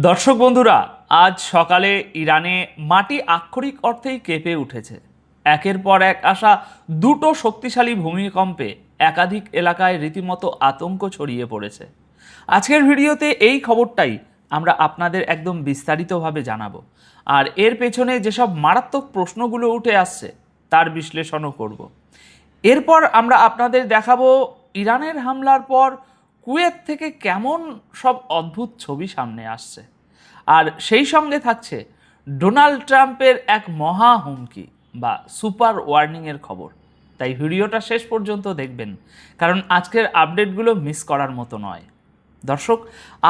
দর্শক বন্ধুরা, আজ সকালে ইরানে মাটি আক্ষরিক অর্থেই কেঁপে উঠেছে। একের পর এক আসা দুটো শক্তিশালী ভূমিকম্পে একাধিক এলাকায় রীতিমতো আতঙ্ক ছড়িয়ে পড়েছে। আজকের ভিডিওতে এই খবরটাই আমরা আপনাদের একদম বিস্তারিতভাবে জানাবো, আর এর পেছনে যেসব মারাত্মক প্রশ্নগুলো উঠে আসছে তার বিশ্লেষণও করব। এরপর আমরা আপনাদের দেখাবো ইরানের হামলার পর কুয়েত থেকে কেমন সব অদ্ভুত ছবি সামনে আসছে, আর সেই সঙ্গে থাকছে ডোনাল্ড ট্রাম্পের এক মহা হুমকি বা সুপার ওয়ার্নিংয়ের খবর। তাই ভিডিওটা শেষ পর্যন্ত দেখবেন, কারণ আজকের আপডেটগুলো মিস করার মতো নয়। দর্শক,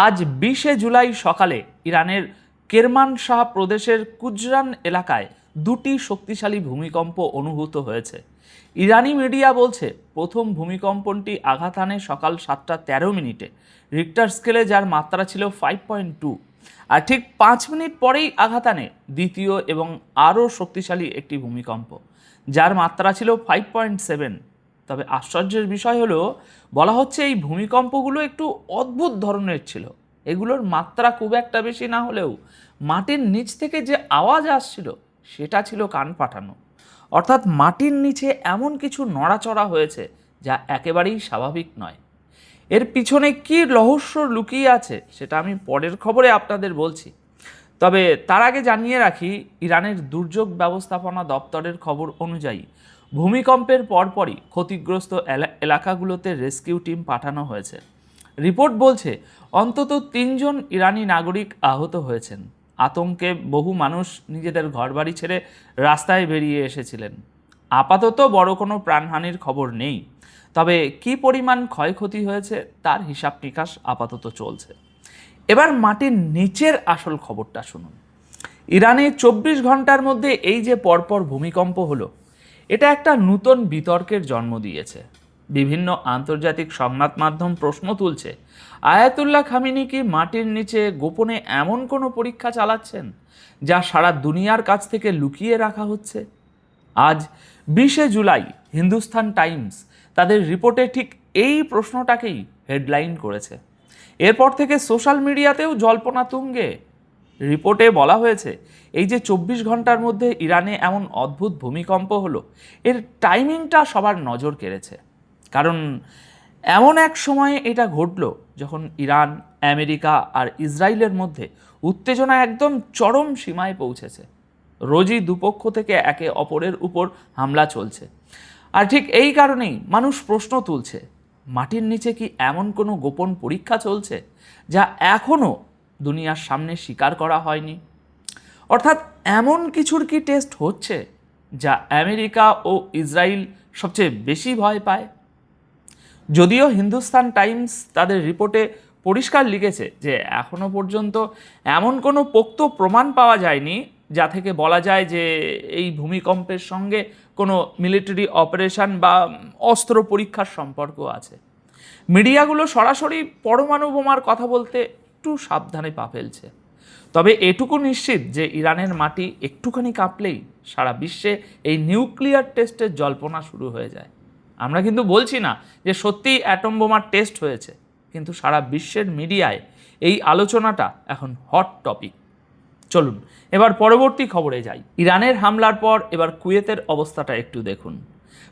আজ 20শে জুলাই সকালে ইরানের কেরমানশাহ প্রদেশের কুজরান এলাকায় দুটি শক্তিশালী ভূমিকম্প অনুভূত হয়েছে। ইরানি মিডিয়া বলছে প্রথম ভূমিকম্পটি আঘাত হানে সকাল 7:13 রিক্টার স্কেলে, যার মাত্রা ছিল 5.2, আর ঠিক 5 মিনিট পরেই আঘাত হানে দ্বিতীয় এবং আরও শক্তিশালী একটি ভূমিকম্প, যার মাত্রা ছিল 5.7। তবে আশ্চর্যের বিষয় হলো, বলা হচ্ছে এই ভূমিকম্পগুলো একটু অদ্ভুত ধরনের ছিল। এগুলোর মাত্রা খুব একটা বেশি না হলেও মাটির নিচ থেকে যে আওয়াজ আসছিল সেটা ছিল কান ফাটানো। অর্থাৎ মাটির নিচে এমন কিছু নড়াচড়া হয়েছে যা একেবারেই স্বাভাবিক নয়। এর পিছনে কী রহস্য লুকিয়ে আছে সেটা আমি পরের খবরে আপনাদের বলছি। তবে তার আগে জানিয়ে রাখি, ইরানের দুর্যোগ ব্যবস্থাপনা দপ্তরের খবর অনুযায়ী ভূমিকম্পের পরপরই ক্ষতিগ্রস্ত এলাকাগুলোতে রেস্কিউ টিম পাঠানো হয়েছে। রিপোর্ট বলছে অন্তত 3 জন ইরানি নাগরিক আহত হয়েছেন। আতঙ্কে বহু মানুষ নিজেদের ঘরবাড়ি ছেড়ে রাস্তায় বেরিয়ে এসেছিলেন। আপাতত বড় কোনো প্রাণহানির খবর নেই, তবে কী পরিমাণ ক্ষয়ক্ষতি হয়েছে তার হিসাব নিকাশ আপাতত চলছে। এবার মাটির নিচের আসল খবরটা শুনুন। ইরানে 24 ঘন্টার মধ্যে এই যে পরপর ভূমিকম্প হলো, এটা একটা নূতন বিতর্কের জন্ম দিয়েছে। বিভিন্ন আন্তর্জাতিক সংবাদ মাধ্যম প্রশ্ন তুলছে, আয়াতুল্লাহ খামেনি কি মাটির নিচে গোপনে এমন কোনো পরীক্ষা চালাচ্ছেন যা সারা দুনিয়ার কাছ থেকে লুকিয়ে রাখা হচ্ছে? আজ 20শে জুলাই হিন্দুস্তান টাইমস তাদের রিপোর্টে ঠিক এই প্রশ্নটাকেই হেডলাইন করেছে। এরপর থেকে সোশ্যাল মিডিয়াতেও জল্পনা তুঙ্গে। রিপোর্টে বলা হয়েছে, এই যে 24 ঘন্টার মধ্যে ইরানে এমন অদ্ভুত ভূমিকম্প হলো, এর টাইমিংটা সবার নজর কেড়েছে। কারণ এমন এক সময়ে এটা ঘটল যখন ইরান, আমেরিকা আর ইসরায়েলের মধ্যে উত্তেজনা একদম চরম সীমায় পৌঁছেছে। রোজই দুপক্ষ থেকে একে অপরের উপর হামলা চলছে। আর ঠিক এই কারণেই মানুষ প্রশ্ন তুলছে, মাটির নিচে কি এমন কোনো গোপন পরীক্ষা চলছে যা এখনও দুনিয়ার সামনে স্বীকার করা হয়নি? অর্থাৎ এমন কিছুর কি টেস্ট হচ্ছে যা আমেরিকা ও ইসরায়েল সবচেয়ে বেশি ভয় পায়? যদিও হিন্দুস্তান টাইমস তাদের রিপোর্টে পরিষ্কার লিখেছে যে এখনও পর্যন্ত এমন কোনো পোক্ত প্রমাণ পাওয়া যায়নি যা থেকে বলা যায় যে এই ভূমিকম্পের সঙ্গে কোনো মিলিটারি অপারেশন বা অস্ত্র পরীক্ষার সম্পর্ক আছে। মিডিয়াগুলো সরাসরি পরমাণু বোমার কথা বলতে একটু সাবধানে পা ফেলছে। তবে এটুকু নিশ্চিত যে ইরানের মাটি একটুখানি কাঁপলেই সারা বিশ্বে এই নিউক্লিয়ার টেস্টের জল্পনা শুরু হয়ে যায়। আমরা কিন্তু বলছি না যে সত্যিই অ্যাটম বোমার টেস্ট হয়েছে, কিন্তু সারা বিশ্বের মিডিয়ায় এই আলোচনাটা এখন হট টপিক। চলুন এবার পরবর্তী খবরে যাই। ইরানের হামলার পর এবার কুয়েতের অবস্থাটা একটু দেখুন।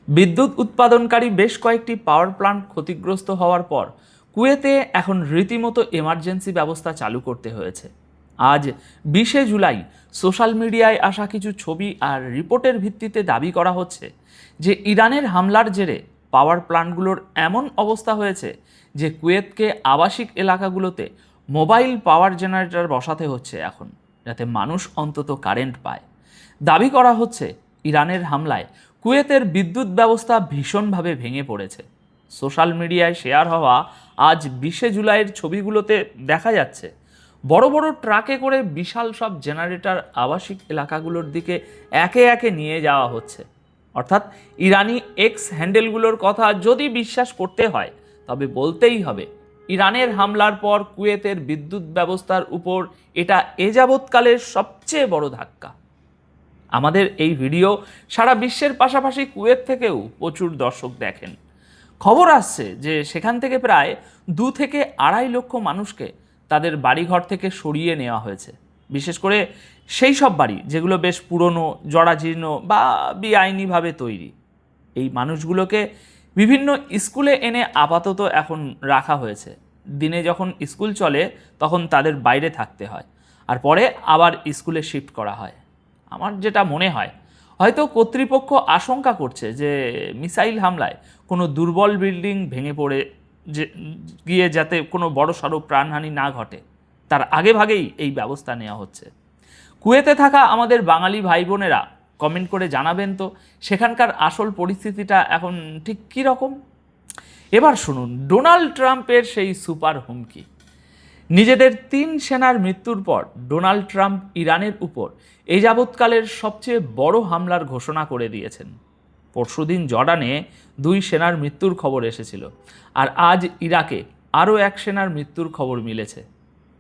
বিদ্যুৎ উৎপাদনকারী বেশ কয়েকটি পাওয়ার প্ল্যান্ট ক্ষতিগ্রস্ত হওয়ার পর কুয়েতে এখন রীতিমতো এমার্জেন্সি ব্যবস্থা চালু করতে হয়েছে। আজ 20শে জুলাই সোশ্যাল মিডিয়ায় আসা কিছু ছবি আর রিপোর্টের ভিত্তিতে দাবি করা হচ্ছে যে ইরানের হামলার জেরে পাওয়ার প্ল্যান্টগুলোর এমন অবস্থা হয়েছে যে কুয়েতকে আবাসিক এলাকাগুলোতে মোবাইল পাওয়ার জেনারেটর বসাতে হচ্ছে এখন, যাতে মানুষ অন্তত কারেন্ট পায়। দাবি করা হচ্ছে ইরানের হামলায় কুয়েতের বিদ্যুৎ ব্যবস্থা ভীষণভাবে ভেঙে পড়েছে। সোশ্যাল মিডিয়ায় শেয়ার হওয়া আজ 20শে জুলাইয়ের ছবিগুলোতে দেখা যাচ্ছে বড় বড় ট্রাকে করে বিশাল সব জেনারেটর আবাসিক এলাকাগুলোর দিকে একে একে নিয়ে যাওয়া হচ্ছে। অর্থাৎ ইরানি এক্স হ্যান্ডেলগুলোর কথা যদি বিশ্বাস করতে হয়, তবে বলতেই হবে ইরানের হামলার পর কুয়েতের বিদ্যুৎ ব্যবস্থার উপর এটা এ যাবৎকালের সবচেয়ে বড় ধাক্কা। আমাদের এই ভিডিও সারা বিশ্বের পাশাপাশি কুয়েত থেকেও প্রচুর দর্শক দেখেন। খবর আসছে যে সেখান থেকে প্রায় 2 থেকে 2.5 লক্ষ মানুষকে তাদের বাড়িঘর থেকে সরিয়ে নেওয়া হয়েছে। বিশেষ করে সেই সব বাড়ি যেগুলো বেশ পুরনো, জরাজীর্ণ বা বেআইনিভাবে তৈরি। এই মানুষগুলোকে বিভিন্ন স্কুলে এনে আপাতত এখন রাখা হয়েছে। দিনে যখন স্কুল চলে তখন তাদের বাইরে থাকতে হয়, আর পরে আবার স্কুলে শিফট করা হয়। আমার যেটা মনে হয়, হয়তো কর্তৃপক্ষ আশঙ্কা করছে যে মিসাইল হামলায় কোনো দুর্বল বিল্ডিং ভেঙে পড়ে গিয়ে যাতে কোনো বড়সড় প্রাণহানি না ঘটে, তার আগেভাগেই এই ব্যবস্থা নেওয়া হচ্ছে। কুয়েতে থাকা আমাদের বাঙালি ভাই বোনেরা কমেন্ট করে জানাবেন তো সেখানকার আসল পরিস্থিতিটা এখন ঠিক কী রকম। এবার শুনুন ডোনাল্ড ট্রাম্পের সেই সুপার হুমকি। নিজেদের 3 সেনার মৃত্যুর পর ডোনাল্ড ট্রাম্প ইরানের উপর এই যাবৎকালের সবচেয়ে বড় হামলার ঘোষণা করে দিয়েছেন। পরশুদিন জর্ডানে 2 সেনার মৃত্যুর খবর এসেছিল, আর আজ ইরাকে আরও 1 সেনার মৃত্যুর খবর মিলেছে।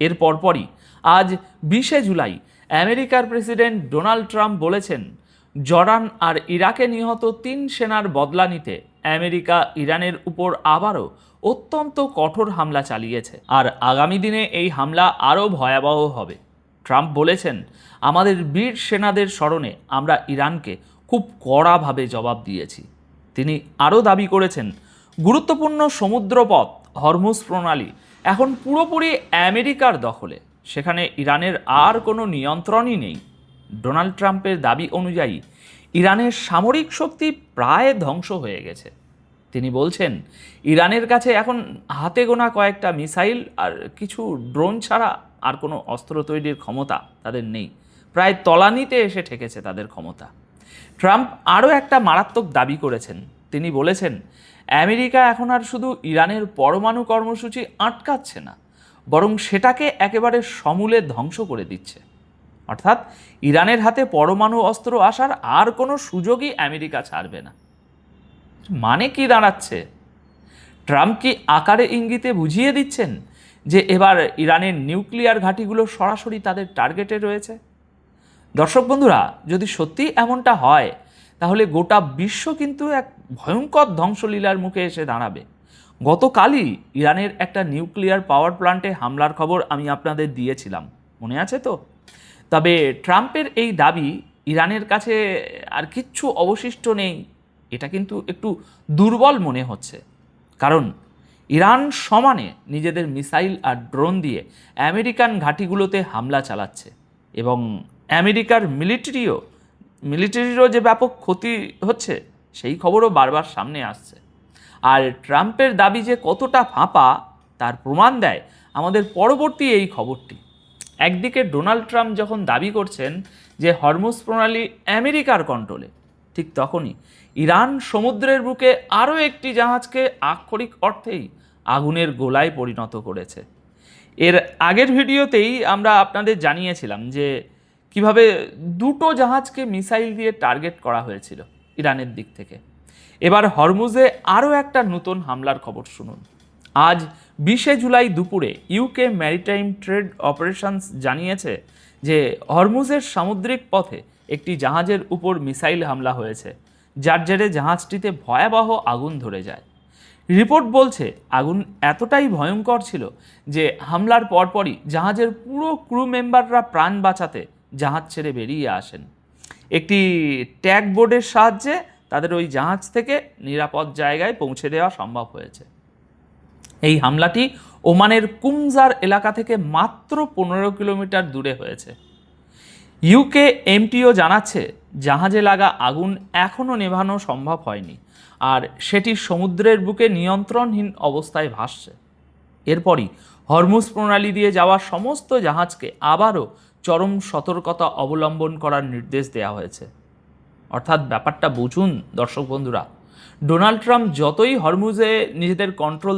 এর পরপরই আজ 20শে জুলাই আমেরিকার প্রেসিডেন্ট ডোনাল্ড ট্রাম্প বলেছেন, জর্ডান আর ইরাকে নিহত 3 সেনার বদলা নিতে আমেরিকা ইরানের উপর আবারও অত্যন্ত কঠোর হামলা চালিয়েছে, আর আগামী দিনে এই হামলা আরও ভয়াবহ হবে। ট্রাম্প বলেছেন, আমাদের বীর সেনাদের স্মরণে আমরা ইরানকে খুব কড়াভাবে জবাব দিয়েছি। তিনি আরও দাবি করেছেন, গুরুত্বপূর্ণ সমুদ্রপথ হরমুজ প্রণালী এখন পুরোপুরি আমেরিকার দখলে, সেখানে ইরানের আর কোনো নিয়ন্ত্রণই নেই। ডোনাল্ড ট্রাম্পের দাবি অনুযায়ী ইরানের সামরিক শক্তি প্রায় ধ্বংস হয়ে গেছে। তিনি বলছেন, ইরানের কাছে এখন হাতে গোনা কয়েকটা মিসাইল আর কিছু ড্রোন ছাড়া আর কোনো অস্ত্র তৈরির ক্ষমতা তাদের নেই। প্রায় তলানিতে এসে ঠেকেছে তাদের ক্ষমতা। ট্রাম্প আরও একটা মারাত্মক দাবি করেছেন। তিনি বলেছেন, আমেরিকা এখন আর শুধু ইরানের পরমাণু কর্মসূচি আটকাচ্ছে না, বরং সেটাকে একেবারে সমূলে ধ্বংস করে দিচ্ছে। অর্থাৎ ইরানের হাতে পরমাণু অস্ত্র আসার আর কোনো সুযোগই আমেরিকা ছাড়বে না। মানে কি দাঁড়াচ্ছে? ট্রাম্প কি আকারে ইঙ্গিতে বুঝিয়ে দিচ্ছেন যে এবার ইরানের নিউক্লিয়ার ঘাঁটিগুলো সরাসরি তাদের টার্গেটে রয়েছে? দর্শক বন্ধুরা, যদি সত্যি এমনটা হয় তাহলে গোটা বিশ্ব কিন্তু এক ভয়ঙ্কর ধ্বংসলীলার মুখে এসে দাঁড়াবে। গতকালই ইরানের একটা নিউক্লিয়ার পাওয়ার প্ল্যান্টে হামলার খবর আমি আপনাদের দিয়েছিলাম, মনে আছে তো? তবে ট্রাম্পের এই দাবি ইরানের কাছে আর কিচ্ছু অবশিষ্ট নেই, এটা কিন্তু একটু দুর্বল মনে হচ্ছে। কারণ ইরান সমানে নিজেদের মিসাইল আর ড্রোন দিয়ে আমেরিকান ঘাঁটিগুলোতে হামলা চালাচ্ছে, এবং আমেরিকার মিলিটারিরও যে ব্যাপক ক্ষতি হচ্ছে সেই খবরও বারবার সামনে আসছে। আর ট্রাম্পের দাবি যে কতটা ফাঁপা তার প্রমাণ দেয় আমাদের পরবর্তী এই খবরটি। একদিকে ডোনাল্ড ট্রাম্প যখন দাবি করছেন যে হরমুজ প্রণালী আমেরিকার কন্ট্রোলে, ঠিক তখনই ইরান সমুদ্রের বুকে আরও একটি জাহাজকে আক্ষরিক অর্থেই আগুনের গোলায় পরিণত করেছে। এর আগের ভিডিওতেই আমরা আপনাদের জানিয়েছিলাম যে কিভাবে 2টো জাহাজকে মিসাইল দিয়ে টার্গেট করা হয়েছিল ইরানের দিক থেকে। এবার হরমুজে আরও একটা নতুন হামলার খবর শুনুন। আজ 20শে জুলাই দুপুরে ইউকে ম্যারিটাইম ট্রেড অপারেশনস জানিয়েছে যে হরমুজের সামুদ্রিক পথে একটি জাহাজের উপর মিসাইল হামলা হয়েছে, যার জেরে জাহাজটিতে ভয়াবহ আগুন ধরে যায়। রিপোর্ট বলছে আগুন এতটাই ভয়ঙ্কর ছিল যে হামলার পরপরই জাহাজের পুরো ক্রু মেম্বাররা প্রাণ বাঁচাতে জাহাজ ছেড়ে বেরিয়ে আসেন। একটি ট্যাগ বোর্ডের সাহায্যে তাদের ওই জাহাজ থেকে নিরাপদ জায়গায় পৌঁছে দেওয়া সম্ভব হয়েছে। এই হামলাটি ওমানের কুমজার এলাকা থেকে মাত্র 15 কিলোমিটার দূরে হয়েছে। ইউকে এমটিও জানাচ্ছে জাহাজে লাগা আগুন এখনও নেভানো সম্ভব হয়নি, আর সেটি সমুদ্রের বুকে নিয়ন্ত্রণহীন অবস্থায় ভাসছে। এরপরই হরমুজ প্রণালী দিয়ে যাওয়া সমস্ত জাহাজকে আবারও চরম সতর্কতা অবলম্বন করার নির্দেশ দেওয়া হয়েছে। অর্থাৎ ব্যাপারটা বুঝুন দর্শক বন্ধুরা, ডোনাল্ড ট্রাম্প যতই হরমুজে নিজেদের কন্ট্রোল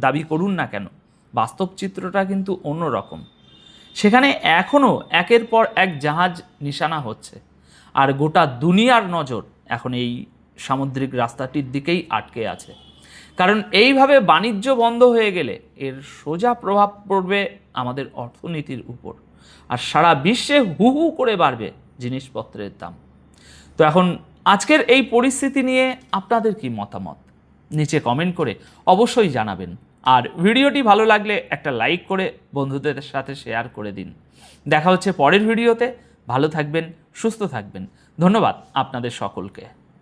দাবি করুন না কেন, বাস্তব চিত্রটা কিন্তু অন্যরকম। সেখানে এখনও একের পর এক জাহাজ নিশানা হচ্ছে, আর গোটা দুনিয়ার নজর এখন এই সামুদ্রিক রাস্তাটির দিকেই আটকে আছে। কারণ এইভাবে বাণিজ্য বন্ধ হয়ে গেলে এর সোজা প্রভাব পড়বে আমাদের অর্থনীতির উপর, আর সারা বিশ্বে হু হু করে বাড়বে জিনিসপত্রের দাম। তো এখন আজকের এই পরিস্থিতি নিয়ে আপনাদের কি মতামত নিচে কমেন্ট করে অবশ্যই জানাবেন। আর ভিডিওটি ভালো লাগলে একটা লাইক করে বন্ধুদের সাথে শেয়ার করে দিন। দেখা হচ্ছে পরের ভিডিওতে। ভালো থাকবেন, সুস্থ থাকবেন। ধন্যবাদ আপনাদের সকলকে।